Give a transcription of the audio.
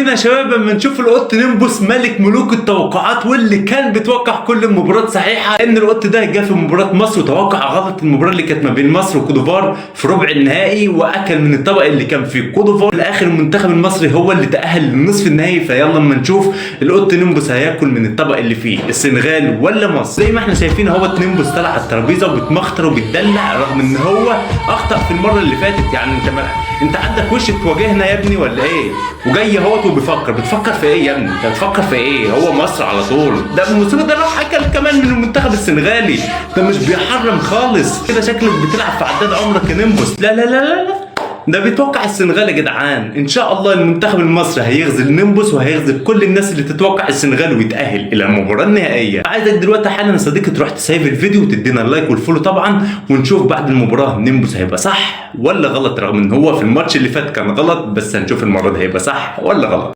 بينا يا شباب اما نشوف القط نيمبوس ملك ملوك التوقعات، واللي كان بيتوقع كل المباريات صحيحه. ان القط ده جه في مباراه مصر وتوقع غلط المباراه اللي كانت ما بين مصر وكودوفار في ربع النهائي، واكل من الطبق اللي كان في كودوفار. في الاخر المنتخب المصري هو اللي تاهل للنصف النهائي. فيلا اما نشوف القط نيمبوس هياكل من الطبق اللي فيه السنغال ولا مصر. زي ما احنا شايفين هو نيمبوس طلع على الترابيزه وبيتمخطر وبيتدلع، رغم ان هو اخطا في المره اللي فاتت. يعني انت عندك وش تواجهنا يا ابني ولا ايه؟ وجاي اهوت بتفكر في ايه يا ابني؟ انت بتفكر في ايه؟ هو مصر على طول. ده المصيبه ده راح اكل كمان من المنتخب السنغالي. ده مش بيحرم خالص كده، شكلك بتلعب في عداد عمرك يا نيمبوس. لا لا لا لا، ده بيتوقع السنغال يا جدعان. ان شاء الله المنتخب المصري هيغزل نيمبوس وهيغزل كل الناس اللي تتوقع السنغال ويتاهل الى المباراه النهائيه. عايزك دلوقتي حالا يا صديقي تروح تسيف الفيديو وتدينا اللايك والفولو طبعا، ونشوف بعد المباراه نيمبوس هيبقى صح ولا غلط. رغم ان هو في الماتش اللي فات كان غلط، بس هنشوف المره دي هيبقى صح ولا غلط.